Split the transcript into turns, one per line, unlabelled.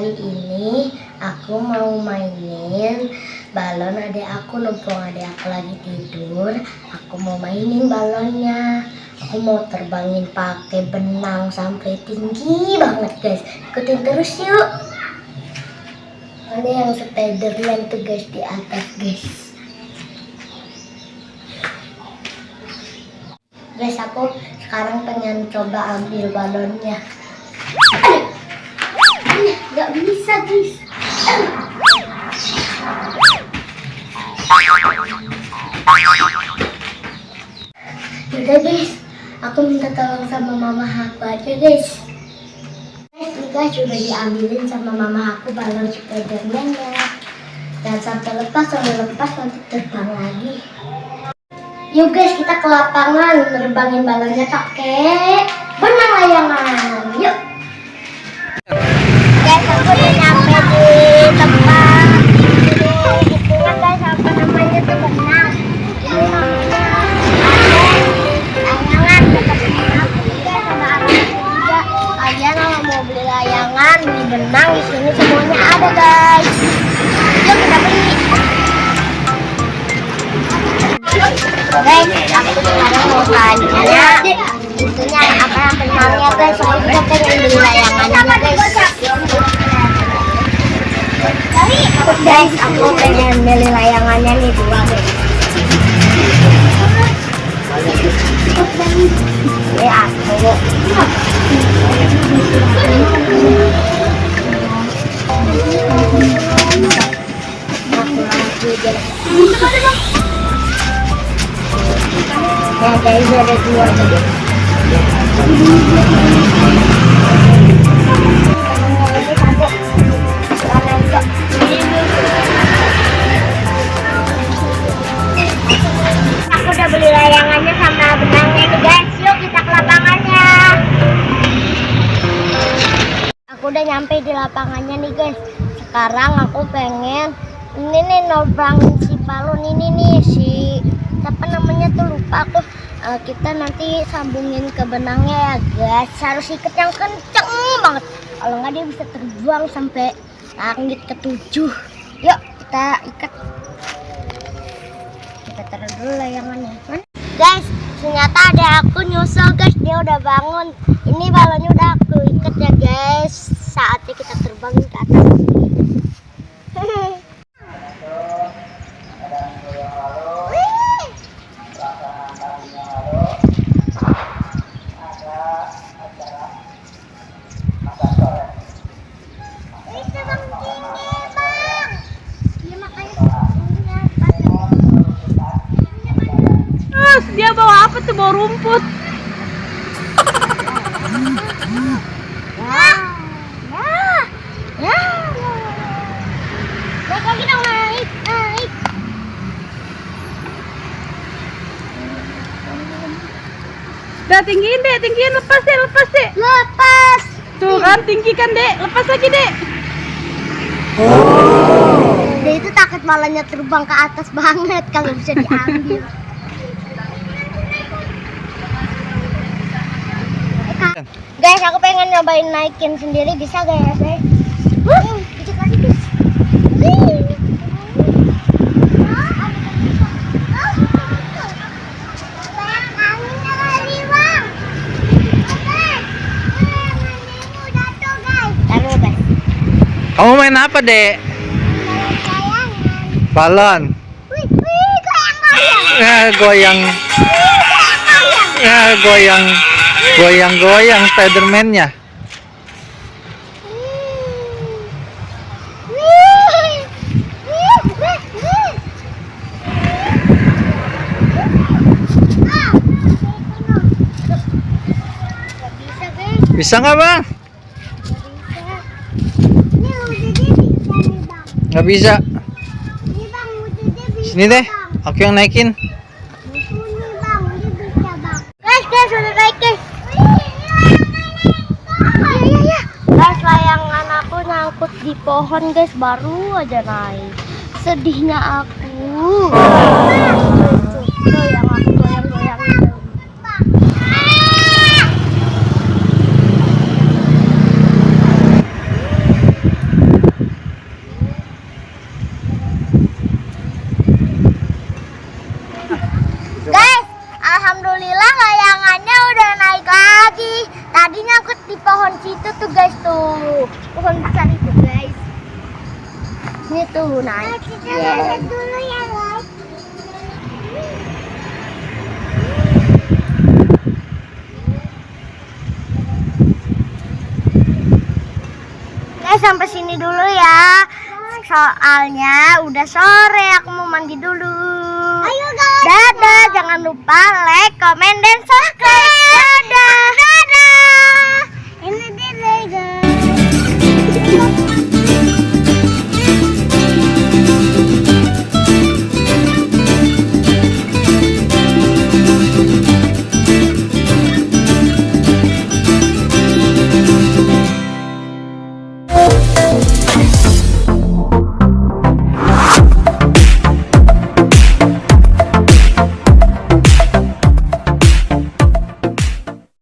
Hari ini aku mau mainin balon adik aku, numpung adik aku lagi tidur. Aku mau mainin balonnya. Aku mau terbangin pakai benang sampai tinggi banget guys. Ikutin terus yuk. Ada yang Spiderman tuh guys di atas guys. Guys, aku sekarang pengen coba ambil balonnya. Gak bisa guys. Yaudah guys, aku minta tolong sama mama aku aja guys. Guys, sudah diambilin sama mama aku balon Spiderman-nya. Dan sampai lepas, nanti terbang lagi. Yuk guys, kita ke lapangan nerbangin balonnya pakai benang layangan. Yuk. Guys, aku udah nyampe di tempat itunya guys, apa namanya tuh benang. Ini namanya layangan. Dekat rumah aku guys, sama aku juga. Kalian kalau mau beli layangan, beli benang di sini semuanya ada guys. Yuk kita beli. Guys, aku sekarang mau tanya itunya apa benangnya guys. Aku juga pengen beli layangannya guys. Guys, aku pengen beli layangannya nih dua guys. Ini aku. Nah guys, ada dua tadi. Aku udah beli layangannya sama benangnya nih guys. Yuk kita ke lapangannya. Aku udah nyampe di lapangannya nih guys. Sekarang aku pengen ini nih nerbangin si balon ini nih, si apa namanya tuh lupa aku. Kita nanti sambungin ke benangnya ya guys. Harus ikat yang kenceng banget, kalau nggak dia bisa terbang sampai langit ke-7. Yuk kita ikat. Kita taruh dulu layangannya guys. Ternyata ada aku nyusul guys, dia udah bangun. Ini balonnya udah aku ikat ya guys. Saatnya kita terbang ke atas.
Dia bawa apa tuh? Bawa rumput.
Naik lagi dong, naik.
Udah tinggiin dek, lepas deh.
Lepas.
Tuh kan tinggi kan dek, lepas lagi dek.
Dia itu takut malahnya terbang ke atas banget kalau bisa diambil. Guys, aku pengen nyobain naikin sendiri, bisa gak ya guys? Dikit lagi guys. Taruh guys.
Kamu main apa dek? Balon. Goyang Spiderman-nya. Bisa nggak bang? Nggak bisa. Sini deh, aku yang naikin.
Guys, udah naik guys. Guys, layangan aku nyangkut di pohon guys, baru aja naik. Sedihnya aku. Tuh yang aku goyang-goyang. di pohon situ tuh guys tuh. Pohon besar itu guys. Ini tuh naik. Yeah. Dulu ya guys. Sampai sini dulu ya. Soalnya udah sore, aku mau mandi dulu. Ayo guys. Dadah, jangan lupa like, comment, dan